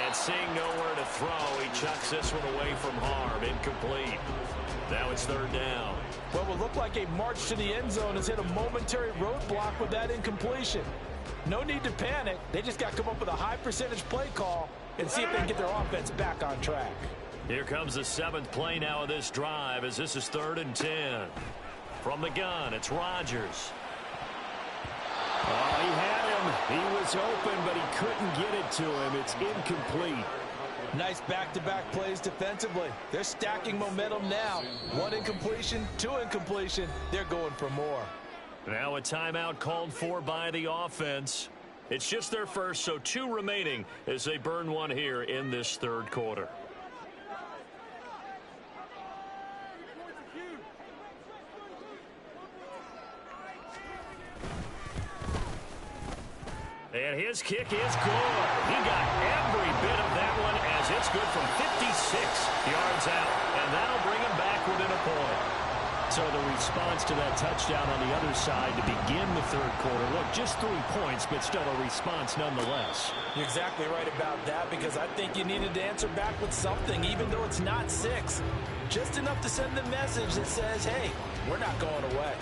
C: And seeing nowhere to throw, he chucks this one away from harm. Incomplete. Now it's 3rd down.
G: What will look like a march to the end zone has hit a momentary roadblock with that incompletion. No need to panic. They just got to come up with a high percentage play call and see if they can get their offense back on track.
C: Here comes the 7th play now of this drive as this is 3rd and 10. From the gun, it's Rodgers. Oh, he had him. He was open, but he couldn't get it to him. It's incomplete.
G: Nice back-to-back plays defensively. They're stacking momentum now. 1 incompletion, 2 incompletion. They're going for more.
C: Now a timeout called for by the offense. It's just their first, so 2 remaining as they burn one here in this 3rd quarter. And his kick is good. He got every bit of that one as it's good from 56 yards out. And that'll bring him back within a point. So the response to that touchdown on the other side to begin the 3rd quarter. Look, just 3 points, but still a response nonetheless.
G: You're exactly right about that because I think you needed to answer back with something, even though it's not 6. Just enough to send the message that says, hey, we're not going away.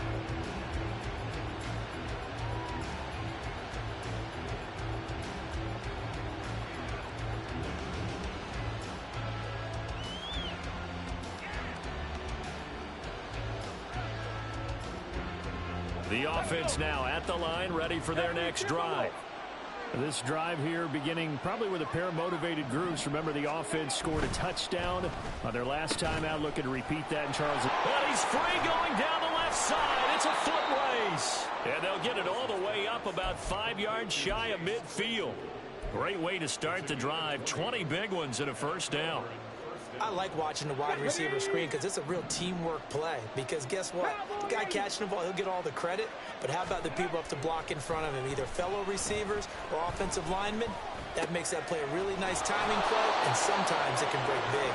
C: The offense now at the line, ready for their next drive. This drive here beginning probably with a pair of motivated groups. Remember, the offense scored a touchdown on their last time out. Looking to repeat that in Charles. But he's free going down the left side. It's a foot race. And they'll get it all the way up about 5 yards shy of midfield. Great way to start the drive. 20 big ones and a first down.
E: I like watching the wide receiver screen because it's a real teamwork play. Because guess what? The guy catching the ball, he'll get all the credit. But how about the people up to block in front of him? Either fellow receivers or offensive linemen. That makes that play a really nice timing play, and sometimes it can break big.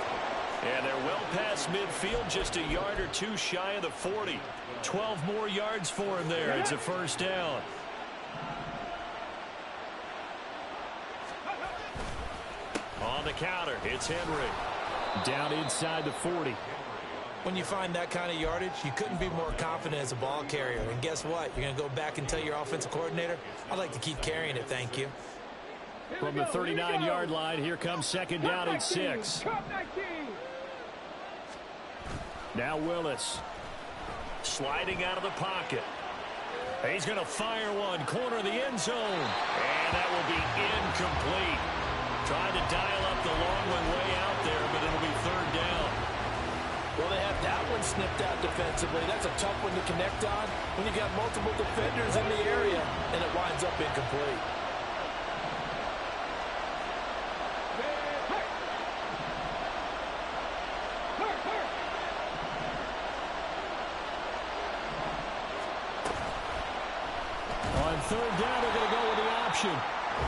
C: And they're well past midfield, just a yard or 2 shy of the 40. 12 more yards for him there. It's a first down. On the counter, it's Henry. Down inside the 40.
E: When you find that kind of yardage, you couldn't be more confident as a ball carrier. And guess what? You're going to go back and tell your offensive coordinator, I'd like to keep carrying it, thank you.
C: From the 39-yard line, here comes 2nd down and 6. Now Willis. Sliding out of the pocket. He's going to fire one, corner of the end zone. And that will be incomplete. Trying to dial up the long one way out there, but it'll be 3rd down.
G: Well, they have that one snipped out defensively. That's a tough one to connect on when you got multiple defenders in the area, and it winds up incomplete.
C: completion.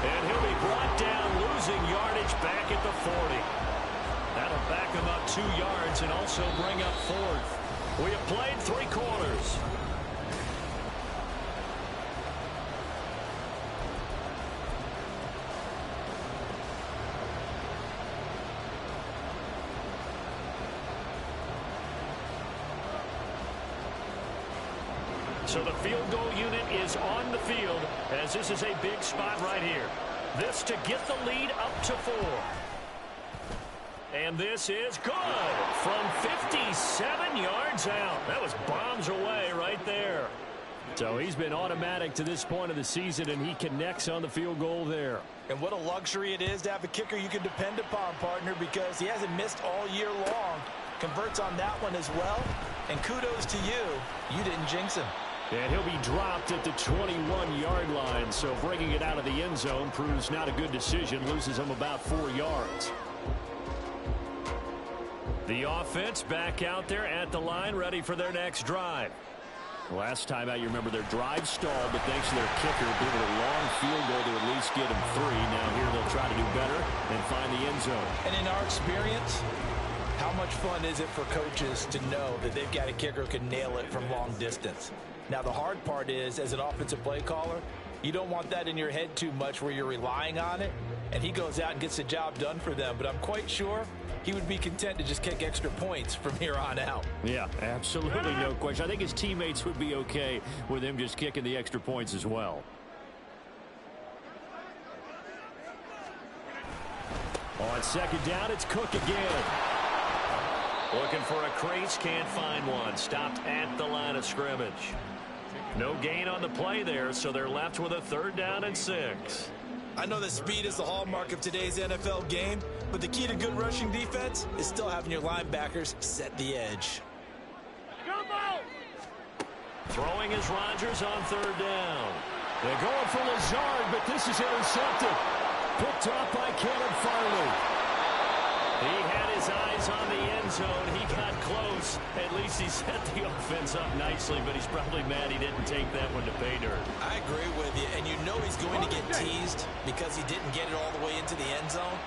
C: And he'll be brought down, losing yardage back at the 40. That'll back him up 2 yards and also bring up 4th. We have played 3 quarters. So the field goal unit is on the field as this is a big spot right here. This to get the lead up to 4. And this is good from 57 yards out. That was bombs away right there. So he's been automatic to this point of the season, and he connects on the field goal there.
E: And what a luxury it is to have a kicker you can depend upon, partner, because he hasn't missed all year long. Converts on that one as well. And kudos to you. You didn't jinx him.
C: And he'll be dropped at the 21-yard line, so bringing it out of the end zone proves not a good decision, loses him about 4 yards. The offense back out there at the line, ready for their next drive. Last time out, you remember their drive stalled, but thanks to their kicker, gave it a long field goal to at least get them 3. Now here they'll try to do better and find the end zone.
E: And in our experience, how much fun is it for coaches to know that they've got a kicker who can nail it from long distance? Now, the hard part is, as an offensive play caller, you don't want that in your head too much where you're relying on it, and he goes out and gets the job done for them. But I'm quite sure he would be content to just kick extra points from here on out.
C: Yeah, absolutely no question. I think his teammates would be okay with him just kicking the extra points as well. On second down, it's Cook again. Looking for a crease, can't find one. Stopped at the line of scrimmage. No gain on the play there, so they're left with a 3rd down and 6.
E: I know that speed is the hallmark of today's NFL game, but the key to good rushing defense is still having your linebackers set the edge.
C: Throwing is Rodgers on 3rd down. They're going for Lazard, but this is intercepted. Picked off by Caleb Farley. He had his eyes on the end zone. He got close. At least he set the offense up nicely, but he's probably mad he didn't take that one to pay dirt.
E: I agree with you, and you know he's going to get teased because he didn't get it all the way into the end zone.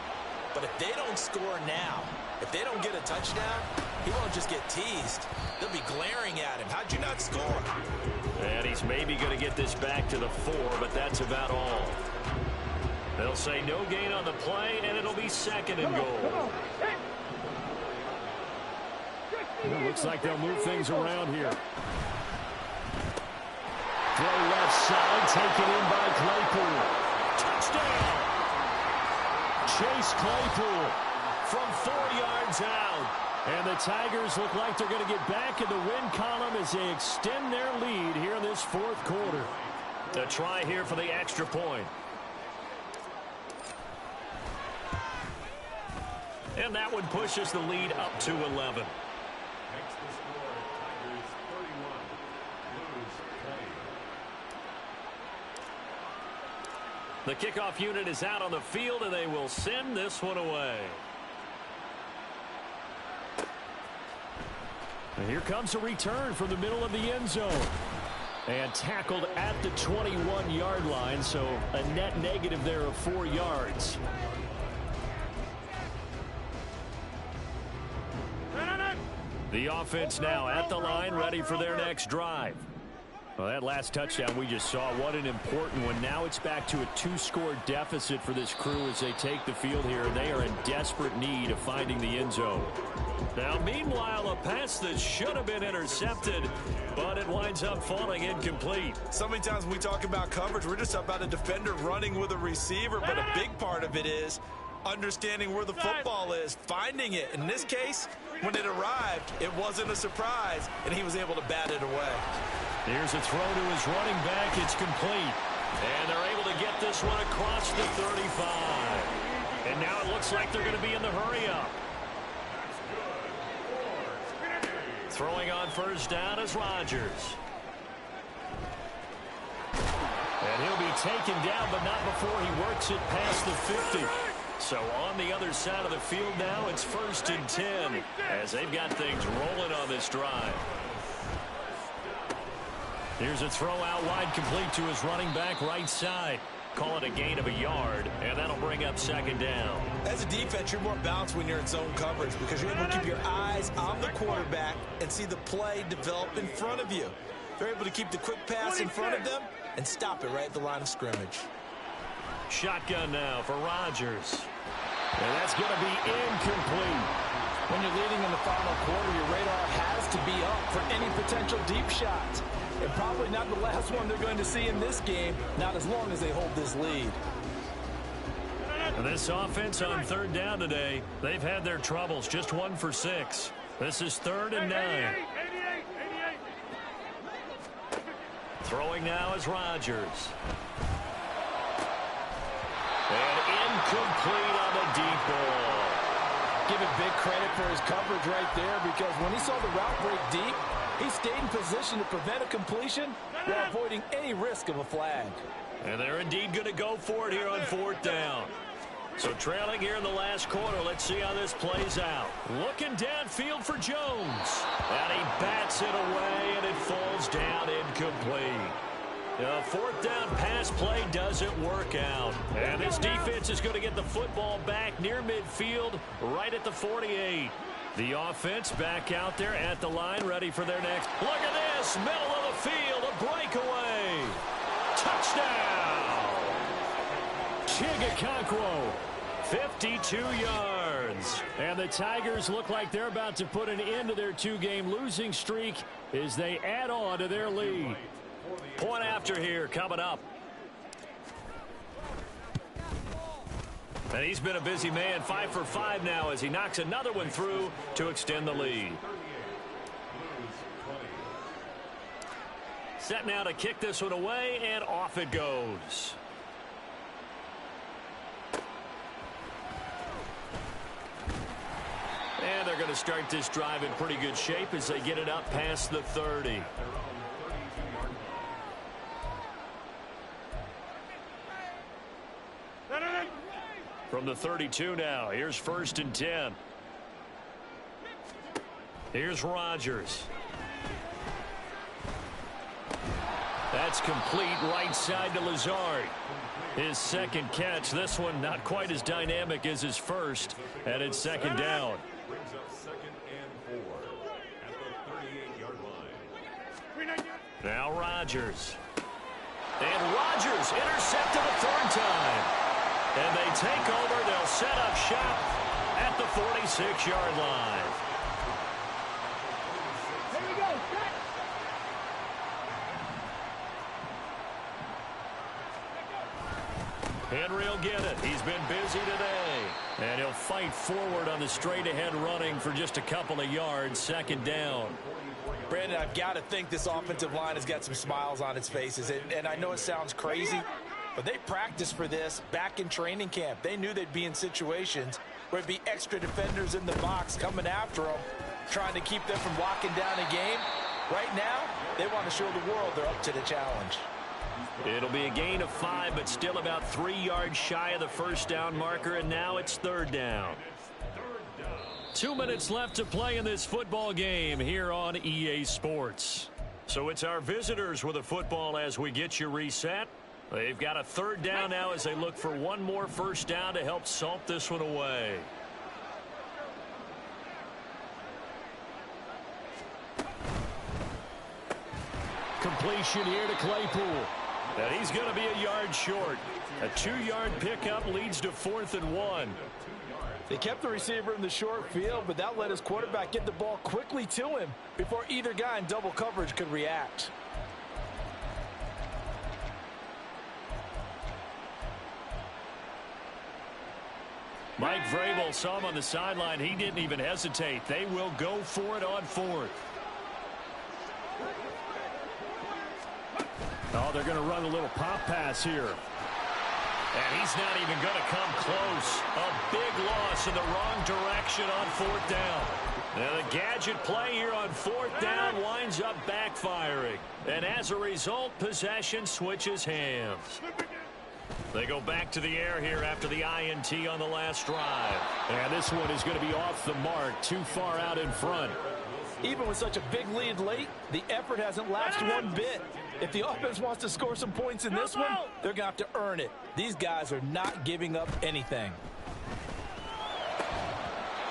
E: But if they don't score now, if they don't get a touchdown, he won't just get teased. They'll be glaring at him. How'd you not score?
C: And he's maybe going to get this back to the 4, but that's about all. They'll say no gain on the play, and it'll be 2nd and goal. It looks like they'll move things around here. Throw left side, taken in by Claypool. Touchdown! Chase Claypool from 4 yards out. And the Tigers look like they're going to get back in the win column as they extend their lead here in this 4th quarter. A try here for the extra point. And that one pushes the lead up to 11. The kickoff unit is out on the field, and they will send this one away. And here comes a return from the middle of the end zone. And tackled at the 21-yard line, so a net negative there of 4 yards. The offense now at the line, ready for their next drive. Well, that last touchdown we just saw, what an important one. Now it's back to a 2-score deficit for this crew as they take the field here. They are in desperate need of finding the end zone. Now, meanwhile, a pass that should have been intercepted, but it winds up falling incomplete.
E: So many times when we talk about coverage, we're just about a defender running with a receiver, but a big part of it is understanding where the football is, finding it. In this case, when it arrived, it wasn't a surprise, and he was able to bat it away.
C: Here's a throw to his running back. It's complete. And they're able to get this one across the 35. And now it looks like they're going to be in the hurry-up. Throwing on 1st down is Rodgers. And he'll be taken down, but not before he works it past the 50. So on the other side of the field now, it's 1st and 10 as they've got things rolling on this drive. Here's a throw out wide, complete to his running back right side. call it a gain of a yard, and that'll bring up second down.
E: As a defense, you're more balanced when you're in zone coverage because you're able to keep your eyes on the quarterback and see the play develop in front of you. They're able to keep the quick pass in front of them and stop it right at the line of scrimmage.
C: Shotgun now for Rodgers. And that's going to be incomplete.
G: When you're leading in the final quarter, your radar has to be up for any potential deep shots. And probably not the last one they're going to see in this game, not as long as they hold this lead.
C: This offense on third down today, they've had their troubles, just 1 for 6. This is 3rd and 9. Throwing now is Rodgers. And incomplete on the deep ball.
G: Give it big credit for his coverage right there because when he saw the route break deep, he stayed in position to prevent a completion while avoiding any risk of a flag.
C: And they're indeed going to go for it here on 4th down. So trailing here in the last quarter, let's see how this plays out. Looking downfield for Jones. And he bats it away, and it falls down incomplete. The 4th down pass play doesn't work out. And this defense is going to get the football back near midfield, right at the 48. The offense back out there at the line, ready for their next. Look at this, middle of the field, a breakaway. Touchdown. Chigga 52 yards. And the Tigers look like they're about to put an end to their 2-game losing streak as they add on to their lead. Point after here coming up. And he's been a busy man, 5 for 5 now as he knocks another one through to extend the lead. Set now to kick this one away, and off it goes. And they're going to start this drive in pretty good shape as they get it up past the 30. From the 32 now, here's 1st and 10. Here's Rodgers. That's complete right side to Lazard. His second catch, this one not quite as dynamic as his first, and it's 2nd down.
H: Brings up 2nd and 4 at the 38-yard line.
C: Now Rodgers. And Rodgers intercepted the 3rd time. And they take over. They'll set up shop at the 46-yard line.
D: Here we go.
C: Henry will get it. He's been busy today. And he'll fight forward on the straight-ahead running for just a couple of yards. 2nd down.
E: Brandon, I've got to think this offensive line has got some smiles on its faces. And I know it sounds crazy, but they practiced for this back in training camp. They knew they'd be in situations where it'd be extra defenders in the box coming after them, trying to keep them from locking down a game. Right now, they want to show the world they're up to the challenge.
C: It'll be a gain of 5, but still about 3 yards shy of the 1st down marker, and now it's 3rd down. 2 minutes left to play in this football game here on EA Sports. So it's our visitors with the football as we get you reset. They've got a 3rd down now as they look for one more 1st down to help salt this one away. Completion here to Claypool. And he's going to be a yard short. A 2-yard pickup leads to 4th and 1.
G: They kept the receiver in the short field, but that let his quarterback get the ball quickly to him before either guy in double coverage could react.
C: Mike Vrabel saw him on the sideline. He didn't even hesitate. They will go for it on 4th. Oh, they're going to run a little pop pass here. And he's not even going to come close. A big loss in the wrong direction on 4th down. And the gadget play here on 4th down winds up backfiring. And as a result, possession switches hands. They go back to the air here after the INT on the last drive. And this one is going to be off the mark, too far out in front.
G: Even with such a big lead late, the effort hasn't lapsed one bit. If the offense wants to score some points in this one, they're going to have to earn it. These guys are not giving up anything.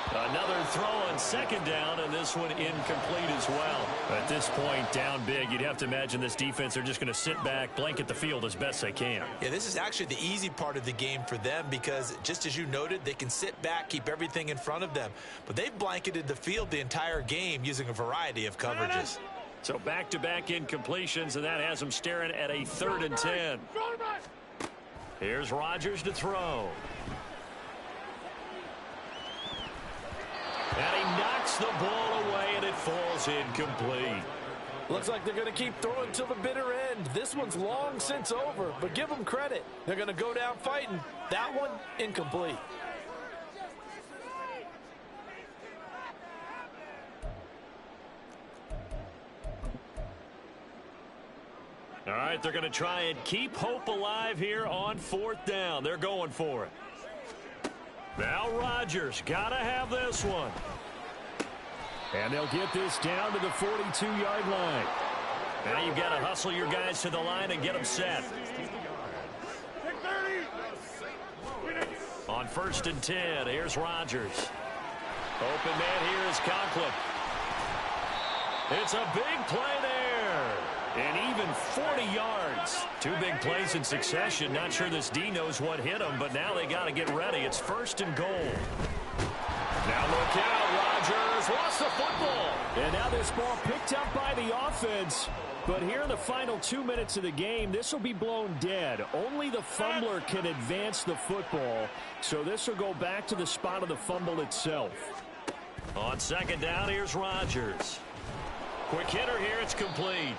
C: Another throw on second down, and this one incomplete as well. At this point, down big, you'd have to imagine this defense are just going to sit back, blanket the field as best they can.
E: Yeah, this is actually the easy part of the game for them because, just as you noted, they can sit back, keep everything in front of them. But they've blanketed the field the entire game using a variety of coverages.
C: So back-to-back incompletions, and that has them staring at a 3rd and 10. Here's Rodgers to throw. And he knocks the ball away, and it falls incomplete.
G: Looks like they're going to keep throwing till the bitter end. This one's long since over, but give them credit. They're going to go down fighting. That one, incomplete.
C: All right, they're going to try and keep hope alive here on 4th down. They're going for it. Now Rodgers, got to have this one. And they'll get this down to the 42-yard line. Now you've got to hustle your guys to the line and get them set. On 1st and 10, here's Rodgers. Open man here is Conklin. It's a big play there. And even 40 yards. 2 big plays in succession. Not sure this D knows what hit him, but now they got to get ready. It's 1st and goal. Now look out, Rodgers lost the football. And now this ball picked up by the offense. But here in the final 2 minutes of the game, this will be blown dead. Only the fumbler can advance the football. So this will go back to the spot of the fumble itself. On 2nd down, here's Rodgers. Quick hitter here, it's complete.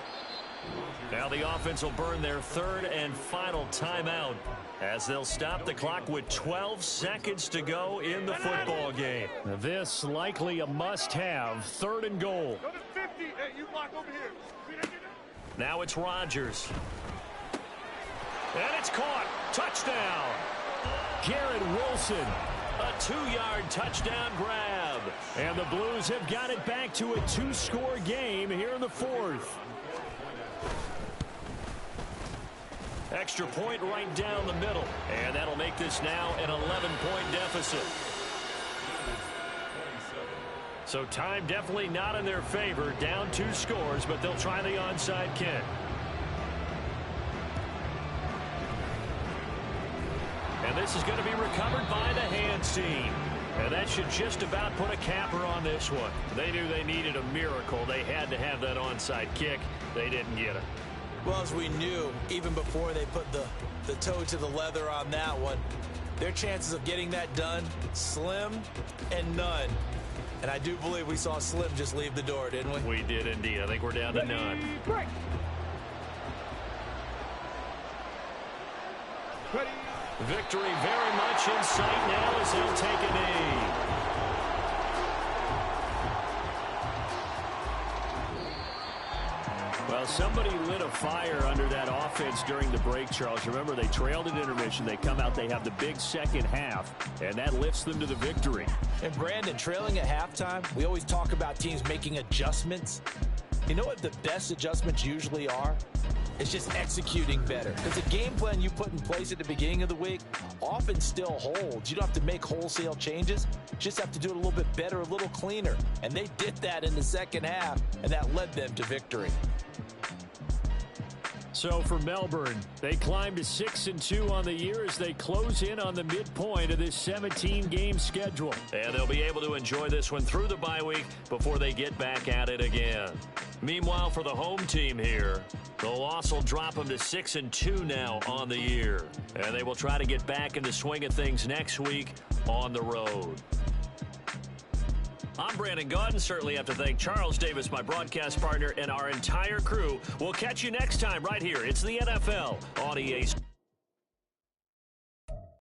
C: Now the offense will burn their 3rd and final timeout as they'll stop the clock with 12 seconds to go in the football game. This likely a must-have 3rd and goal.
D: Go to 50. Hey, you block over here.
C: Now it's Rodgers. And it's caught. Touchdown. Garrett Wilson. A 2-yard touchdown grab. And the Blues have got it back to a 2-score game here in the 4th. Extra point right down the middle. And that'll make this now an 11-point deficit. So time definitely not in their favor. Down 2 scores, but they'll try the onside kick. And this is going to be recovered by the hands team. And that should just about put a capper on this one. They knew they needed a miracle. They had to have that onside kick. They didn't get it.
E: Well, as we knew, even before they put the toe to the leather on that one, their chances of getting that done, slim and none. And I do believe we saw Slim just leave the door, didn't we?
C: We did indeed. I think we're down to none.
D: Break. Ready.
C: Victory very much in sight now as they'll take a knee. Well, somebody lit a fire under that offense during the break, Charles. Remember, they trailed at intermission. They come out, they have the big second half, and that lifts them to the victory.
G: And, Brandon, trailing at halftime, we always talk about teams making adjustments. You know what the best adjustments usually are? It's just executing better. Because the game plan you put in place at the beginning of the week often still holds. You don't have to make wholesale changes. You just have to do it a little bit better, a little cleaner. And they did that in the second half, and that led them to victory.
C: So for Melbourne, they climb to 6-2 on the year as they close in on the midpoint of this 17-game schedule. And they'll be able to enjoy this one through the bye week before they get back at it again. Meanwhile, for the home team here, the loss will drop them to 6-2 now on the year. And they will try to get back in the swing of things next week on the road. I'm Brandon Gaudin. Certainly have to thank Charles Davis, my broadcast partner, and our entire crew. We'll catch you next time right here. It's the NFL on EA Sports.